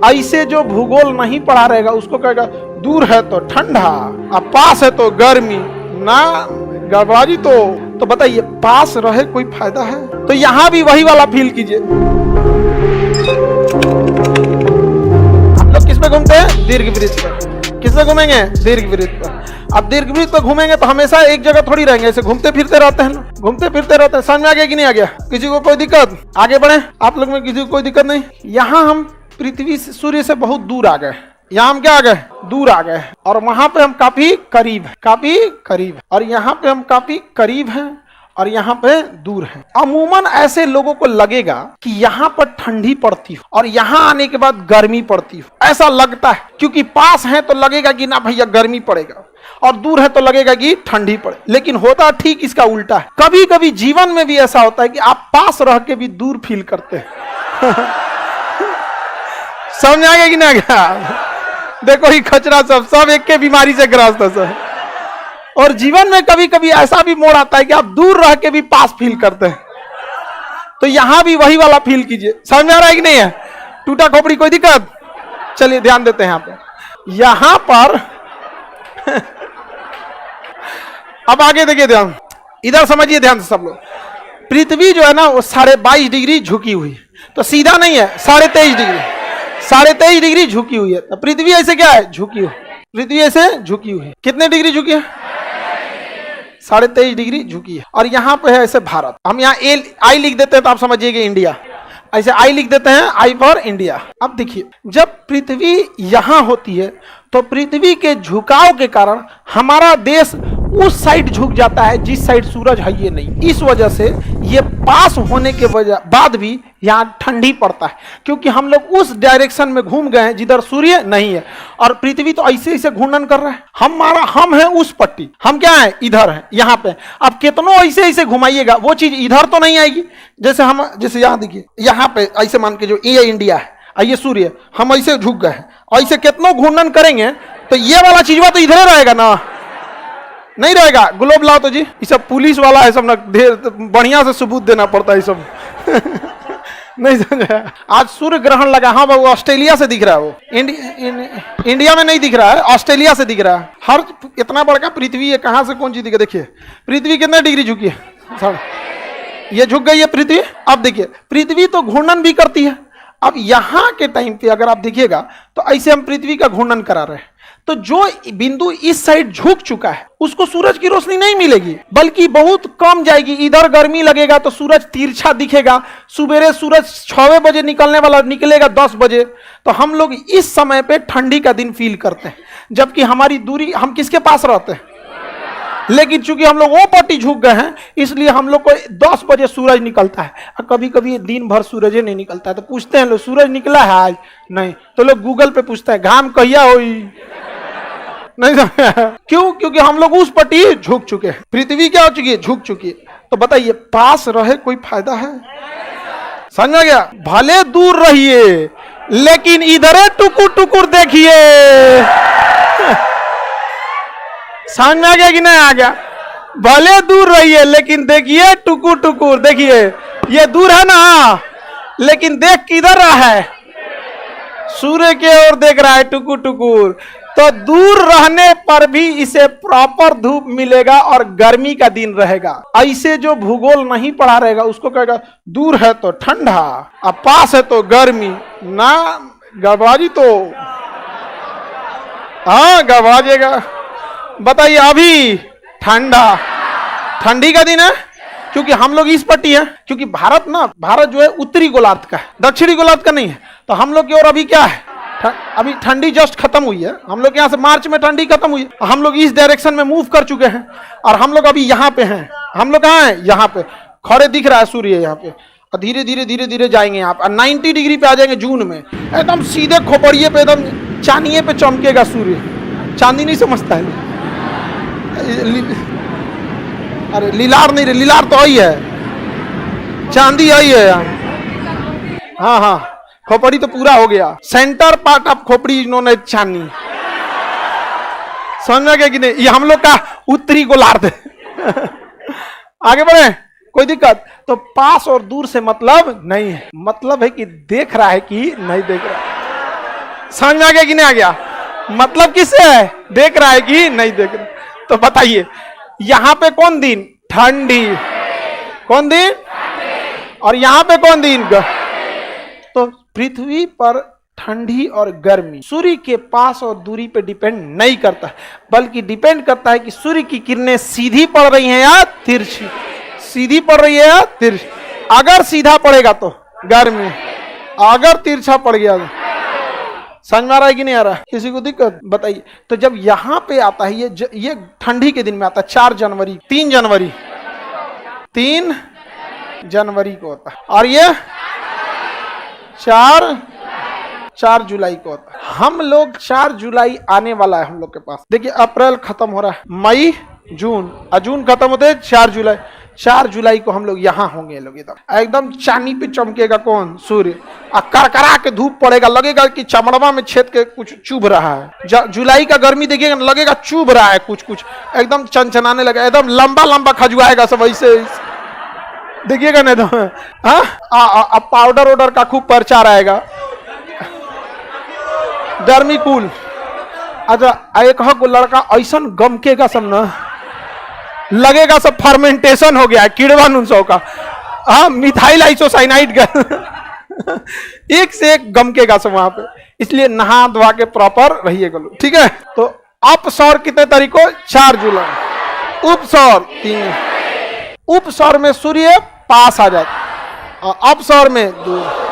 ऐसे जो भूगोल नहीं पढ़ा रहेगा उसको कहेगा दूर है तो ठंडा, अब पास है तो गर्मी, ना गड़बड़ी। तो बताइए पास रहे कोई फायदा है? तो यहां भी वही वाला फील कीजिए। हम लोग किस पे घूमते हैं? दीर्घवृत्त पर। किस पे घूमेंगे? दीर्घवृत्त पर। अब दीर्घवृत्त पर घूमेंगे तो हमेशा एक जगह थोड़ी रहेंगे, ऐसे घूमते फिरते रहते हैं, घूमते फिरते रहते हैं। समझ में आ गया कि नहीं आ गया? किसी को कोई दिक्कत? आगे बढ़े, आप लोग में किसी को कोई दिक्कत नहीं? यहाँ हम पृथ्वी से, सूर्य से बहुत दूर आ गए। यहाँ हम क्या आ गए? दूर आ गए। और वहां पे हम काफी करीब है, काफी करीब। और यहाँ पे हम काफी करीब हैं और यहाँ पे दूर है। अमूमन ऐसे लोगों को लगेगा कि यहाँ पर ठंडी पड़ती हो और यहाँ आने के बाद गर्मी पड़ती हो, ऐसा लगता है। क्योंकि पास है तो लगेगा कि ना भैया गर्मी पड़ेगा, और दूर है तो लगेगा कि ठंडी पड़े। लेकिन होता ठीक इसका उल्टा है। कभी कभी जीवन में भी ऐसा होता है कि आप पास रह के भी दूर फील करते हैं। समझ आ गया कि ना गया? देखो ही खचरा सब एक के बीमारी से ग्रस्त है सब। और जीवन में कभी कभी ऐसा भी मोड़ आता है कि आप दूर रह के भी पास फील करते हैं। तो यहां भी वही वाला फील कीजिए। समझ में आ रहा है कि नहीं है? टूटा खोपड़ी कोई दिक्कत? चलिए ध्यान देते हैं यहां पर। यहां पर अब आगे देखिए, ध्यान इधर समझिए ध्यान से सब लोग। पृथ्वी जो है ना वो 22.5 डिग्री झुकी हुई है, तो सीधा नहीं है, 23.5 डिग्री, 23.5 डिग्री झुकी हुई है। तो पृथ्वी ऐसे क्या है? झुकी हुई। पृथ्वी ऐसे झुकी हुई है। कितने डिग्री झुकी है? 23.5 डिग्री झुकी है। और यहाँ पे है ऐसे भारत। हम यहाँ आई लिख देते हैं तो आप समझिएगा इंडिया। ऐसे आई लिख देते हैं, आई फॉर इंडिया। अब देखिए, जब पृथ्वी यहां होती है तो पृथ्वी के झुकाव के कारण हमारा देश उस साइड झुक जाता है जिस साइड सूरज है ये नहीं। इस वजह से ये पास होने के बाद भी यहाँ ठंडी पड़ता है, क्योंकि हम लोग उस डायरेक्शन में घूम गए हैं जिधर सूर्य नहीं है। और पृथ्वी तो ऐसे ऐसे घूर्णन कर रहा है। हम हैं उस पट्टी, हम क्या है? इधर है, यहाँ पे। अब कितनों ऐसे ऐसे घुमाइएगा वो चीज इधर तो नहीं आएगी। जैसे यहाँ देखिए, यहाँ पे ऐसे मान के जो ये इंडिया है, ये सूर्य, हम ऐसे झुक गए हैं, ऐसे कितनों घूर्णन करेंगे तो ये वाला चीजवा तो इधर रहेगा ना, नहीं रहेगा। ग्लोब लाओ तो जी, ये सब पुलिस वाला है सब ना, ढेर बढ़िया से सबूत देना पड़ता है ये सब। नहीं समझा? आज सूर्य ग्रहण लगा। हाँ बाबू, ऑस्ट्रेलिया से दिख रहा है वो, इंडिया में नहीं दिख रहा है, ऑस्ट्रेलिया से दिख रहा है। हर इतना बड़का पृथ्वी है, कहाँ से कौन चीज दिखे? देखिए पृथ्वी कितने डिग्री झुकी है, ये झुक गई है पृथ्वी। अब देखिए पृथ्वी तो घूर्णन भी करती है। अब यहाँ के टाइम पे अगर आप देखिएगा तो ऐसे हम पृथ्वी का घूर्णन करा रहे हैं, तो जो बिंदु इस साइड झुक चुका है उसको सूरज की रोशनी नहीं मिलेगी, बल्कि बहुत कम जाएगी। इधर गर्मी लगेगा तो सूरज तिरछा दिखेगा। सुबेरे सूरज 6 बजे निकलने वाला निकलेगा 10 बजे। तो हम लोग इस समय पे ठंडी का दिन फील करते हैं, जबकि हमारी दूरी, हम किसके पास रहते हैं? लेकिन चूंकि हम लोग वो पट्टी झुक गए हैं, इसलिए हम लोग को 10 बजे सूरज निकलता है। और कभी कभी दिन भर सूरज नहीं निकलता है, तो पूछते हैं लोग सूरज निकला है आज? नहीं। तो लोग गूगल पे पूछते हैं घाम कहिया हुई? नहीं समझ? क्यों? क्योंकि हम लोग उस पट्टी झुक चुके हैं। पृथ्वी क्या हो चुकी है? झुक चुकी है। तो बताइए पास रहे कोई फायदा है? समझ आ गया? भले दूर रहिए लेकिन इधर टुकुर टुकुर देखिए। समझ में आ गया कि नहीं आ गया? भले दूर रहिए लेकिन देखिए टुकुर टुकुर देखिए। ये दूर है ना, लेकिन देख किधर रहा है? सूर्य के ओर देख रहा है टुकुर टुकुर। तो दूर रहने पर भी इसे प्रॉपर धूप मिलेगा और गर्मी का दिन रहेगा। ऐसे जो भूगोल नहीं पढ़ा रहेगा उसको कहेगा दूर है तो ठंडा, अब पास है तो गर्मी, ना गड़बड़ी। तो हाँ गड़बड़ाएगा। बताइए अभी ठंडी का दिन है क्योंकि हम लोग इस पट्टी है। क्योंकि भारत जो है उत्तरी गोलार्ध का है, दक्षिणी गोलार्ध का नहीं है। तो हम लोग की ओर अभी क्या है? अभी ठंडी जस्ट खत्म हुई है। हम लोग यहाँ से मार्च में ठंडी खत्म हुई है। हम लोग इस डायरेक्शन में मूव कर चुके हैं और हम लोग अभी यहाँ पे हैं। हम लोग कहाँ हैं? यहाँ पे खड़े दिख रहा है सूर्य यहाँ पे। और धीरे धीरे जाएंगे यहाँ पे 90 डिग्री पे आ जाएंगे जून में। एकदम सीधे खोपड़िए पे, एकदम चांदिए पे चमकेगा सूर्य। चांदी नहीं समझता है? अरे लीलार नहीं, लीलार तो आई है, चांदी आई है यहाँ। हाँ हाँ, खोपड़ी तो पूरा हो गया। सेंटर पार्ट ऑफ खोपड़ी इन्होंने चांदी। समझ में गया कि नहीं? ये हम लोग का उत्तरी गोलार्ध है। आगे बढ़े, कोई दिक्कत? तो पास और दूर से मतलब नहीं है, मतलब है कि देख रहा है कि नहीं देख रहा है। समझ में आ गया कि नहीं आ गया? मतलब किससे है? देख रहा है कि नहीं देख रहा? तो बताइए यहां पे कौन दिन? ठंडी। कौन दिन? और यहां पे कौन दिन? तो पृथ्वी पर ठंडी और गर्मी सूर्य के पास और दूरी पे डिपेंड नहीं करता, बल्कि डिपेंड करता है कि सूर्य की किरणें सीधी पड़ रही हैं या तिरछी। सीधी पड़ रही है या तिरछी? अगर सीधा पड़ेगा तो गर्मी, अगर तिरछा पड़ गया तो समझ में आ रहा है कि नहीं आ रहा है? किसी को दिक्कत? बताइए। तो जब यहां पे आता है ये ठंडी के दिन में आता है 4 जनवरी, 3 जनवरी, 3 जनवरी को होता है, और ये 4 जुलाई को होता है। हम लोग 4 जुलाई आने वाला है हम लोग के पास। देखिए अप्रैल खत्म हो रहा है, मई, जून, जून खत्म होते हैं 4 जुलाई। 4 जुलाई को हम लोग यहाँ होंगे। लोग इधर एकदम चांदी पे चमकेगा कौन? सूर्य। करकरा के धूप पड़ेगा, लगेगा कि चमड़वा में छेद के कुछ चुभ रहा है। जुलाई का गर्मी देखिएगा, लगेगा चुभ रहा है कुछ कुछ, एकदम चनचनाने लगेगा, एकदम लंबा लंबा खजुआएगा सब ऐसे देखिएगा नहीं तो। हाँ, पाउडर वाउडर का खूब पर्चा रहेगा। गर्मी कूल। अच्छा एक लड़का ऐसा गमकेगा सब ना, लगेगा सब फर्मेंटेशन हो गया है कीड़वा नुनसो का। हाँ, मिथाइल आइसोसाइनाइड का एक से एक गमकेगा सब वहां पे। इसलिए नहा धोवा के प्रॉपर रहिएगा लोग, ठीक है? तो अपसौर कितने तारीख को? 4 जुलाई। उपसौर 3। उपसौर में सूर्य पास आ जाता, अपसौर में दूर।